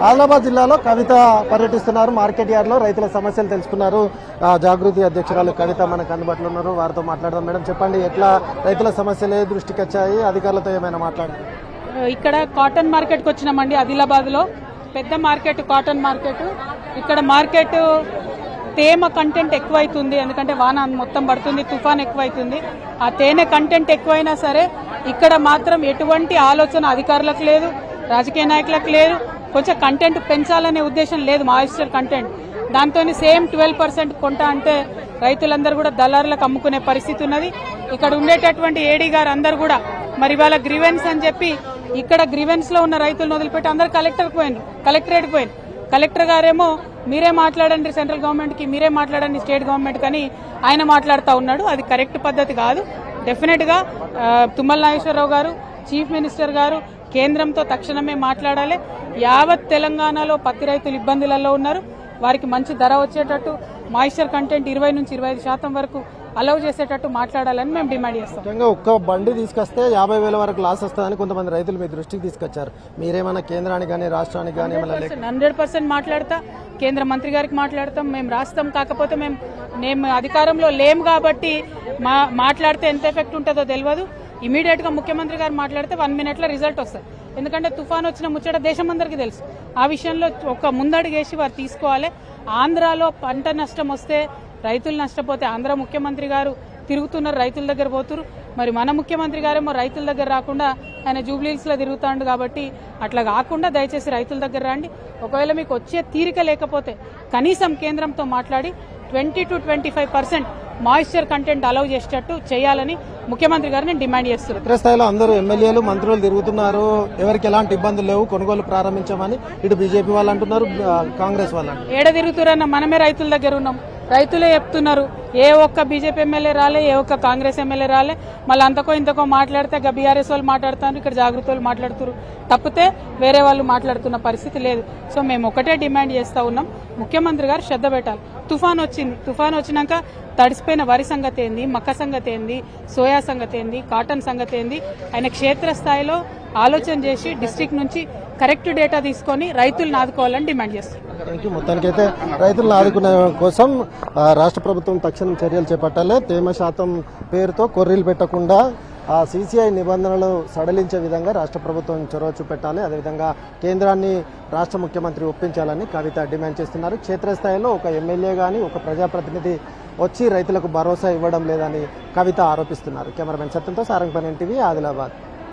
ఆదిలాబాద్ జిల్లాలో కవిత పర్యటిస్తున్నారు. Market yard లో రైతుల సమస్యలు తెలుసుకున్నారు. జాగృతి అధ్యక్షురాలు కవిత మనకు అందుబాటులో ఉన్నారు. వారితో మాట్లాడదాం. మేడం చెప్పండి, ఎట్లా రైతుల సమస్యలే దృష్టికి వచ్చాయి? అధికారులతో ఏమైనా మాట్లాడారు? ఇక్కడ కాటన్ మార్కెట్కి వచ్చినామండి. ఆదిలాబాద్ లో పెద్ద మార్కెట్ కాటన్ మార్కెట్. ఇక్కడ మార్కెట్ తేమ కంటెంట్ ఎక్కువైతుంది, ఎందుకంటే వాన మొత్తం పడుతుంది, తుఫాన్ ఎక్కువైతుంది. ఆ తేనె కంటెంట్ ఎక్కువైనా సరే ఇక్కడ మాత్రం ఎటువంటి ఆలోచన అధికారులకు లేదు, రాజకీయ నాయకులకు లేదు. కొంచెం కంటెంట్ పెంచాలనే ఉద్దేశం లేదు, మాయిశ్చర్ కంటెంట్. దాంతో సేమ్ 12% కొంట అంటే రైతులందరూ కూడా దళారులకు అమ్ముకునే పరిస్థితి ఉన్నది. ఇక్కడ ఉండేటటువంటి ఏడీ గారు అందరు కూడా మరి ఇవాళ గ్రీవెన్స్ అని చెప్పి ఇక్కడ గ్రీవెన్స్ లో ఉన్న రైతులను వదిలిపెట్టి అందరు కలెక్టరేట్ పోయింది. కలెక్టర్ గారేమో మీరే మాట్లాడండి సెంట్రల్ గవర్నమెంట్ కి, మీరే మాట్లాడండి స్టేట్ గవర్నమెంట్ కని ఆయన మాట్లాడుతూ ఉన్నాడు. అది కరెక్ట్ పద్ధతి కాదు. డెఫినెట్ గా తుమ్మల నాగేశ్వరరావు గారు, చీఫ్ మినిస్టర్ గారు కేంద్రంతో తక్షణమే మాట్లాడాలి. యావత్ తెలంగాణలో పత్తి రైతులు ఇబ్బందులలో ఉన్నారు. వారికి మంచి ధర వచ్చేటట్టు, మాయిశ్చర్ కంటెంట్ 20 నుంచి 25% వరకు అలౌ చేసేటట్టు మాట్లాడాలని మేము డిమాండ్ చేస్తాం. ఒక్క బండి తీసుకొస్తే 50,000 వరకు లాస్ వస్తుందని కొంతమంది రైతులు మీ దృష్టికి తీసుకొచ్చారు. మీరేమైనా కేంద్రానికి కానీ రాష్ట్రానికి కానీ 100% మాట్లాడతా, కేంద్ర మంత్రి గారికి మాట్లాడతాం, మేము రాస్తాం. కాకపోతే మేము అధికారంలో లేము కాబట్టి మాట్లాడితే ఎంత ఎఫెక్ట్ ఉంటుందో తెలియదు. ఇమీడియట్ గా ముఖ్యమంత్రి గారు మాట్లాడితే 1 minute రిజల్ట్ వస్తుంది. ఎందుకంటే తుఫాన్ వచ్చిన ముచ్చట దేశం అందరికీ తెలుసు. ఆ విషయంలో ఒక ముందడుగేసి వారు తీసుకోవాలి. ఆంధ్రాలో పంట నష్టం వస్తే, రైతులు నష్టపోతే ఆంధ్ర ముఖ్యమంత్రి గారు తిరుగుతున్నారు, రైతుల దగ్గర పోతున్నారు. మరి మన ముఖ్యమంత్రి గారేమో రైతుల దగ్గర రాకుండా ఆయన జూబ్లీహిల్స్ లో తిరుగుతాడు. కాబట్టి అట్లా కాకుండా దయచేసి రైతుల దగ్గర రండి. ఒకవేళ మీకు వచ్చే తీరిక లేకపోతే కనీసం కేంద్రంతో మాట్లాడి 20 to 25% మాయిశ్చర్ కంటెంట్ అలౌ చేసేటట్టు చేయాలని ముఖ్యమంత్రి గారిని డిమాండ్ చేస్తున్నారు. క్షేత్రస్థాయిలో అందరూ ఎమ్మెల్యేలు, మంత్రులు తిరుగుతున్నారు. ఎవరికి ఎలాంటి ఇబ్బందులు లేవు, కొనుగోలు ప్రారంభించామని ఇటు బీజేపీ వాళ్ళు అంటున్నారు, కాంగ్రెస్ వాళ్ళు అంటున్నారు. ఏడ తిరుగుతురన్న మనమే రైతుల దగ్గర ఉన్నాం. రైతులే చెప్తున్నారు, ఏ ఒక్క బీజేపీ ఎమ్మెల్యే రాలే, ఏ ఒక్క కాంగ్రెస్ ఎమ్మెల్యే రాలే. మళ్ళీ అంతకో ఇంతకో మాట్లాడితే బీఆర్ఎస్ వాళ్ళు మాట్లాడుతున్నారు, ఇక్కడ జాగృతి వాళ్ళు మాట్లాడుతున్నారు. తప్పితే వేరే వాళ్ళు మాట్లాడుతున్న పరిస్థితి లేదు. సో మేము ఒకటే డిమాండ్ చేస్తా ఉన్నాం, ముఖ్యమంత్రి గారు శ్రద్ధ పెట్టాలి. తుఫాన్ వచ్చింది, తుఫాన్ వచ్చినాక తడిసిపోయిన వరి సంగతి ఏంది, మక్క సంగతి ఏంది, సోయా సంగతి ఏంది, కాటన్ సంగతి ఏంది, ఆయన క్షేత్రస్థాయిలో ఆలోచన చేసి డిస్ట్రిక్ట్ నుంచి కరెక్ట్ డేటా తీసుకొని రైతులను ఆదుకోవాలని డిమాండ్ చేస్తారు. మొత్తానికైతే రైతులను ఆదుకునే కోసం రాష్ట్ర ప్రభుత్వం తక్షణం చర్యలు చేపట్టాలి. తేమ శాతం పేరుతో కొర్రీలు పెట్టకుండా ఆ సీసీఐ నిబంధనలు సడలించే విధంగా రాష్ట్ర ప్రభుత్వం చొరవ చూపెట్టాలి. అదేవిధంగా కేంద్రాన్ని రాష్ట్ర ముఖ్యమంత్రి ఒప్పించాలని కవిత డిమాండ్ చేస్తున్నారు. క్షేత్రస్థాయిలో ఒక ఎమ్మెల్యే కానీ ఒక ప్రజాప్రతినిధి వచ్చి రైతులకు భరోసా ఇవ్వడం లేదని కవిత ఆరోపిస్తున్నారు. కెమెరామెన్ సత్యంతో సారంగపల్లి టీవీ, ఆదిలాబాద్.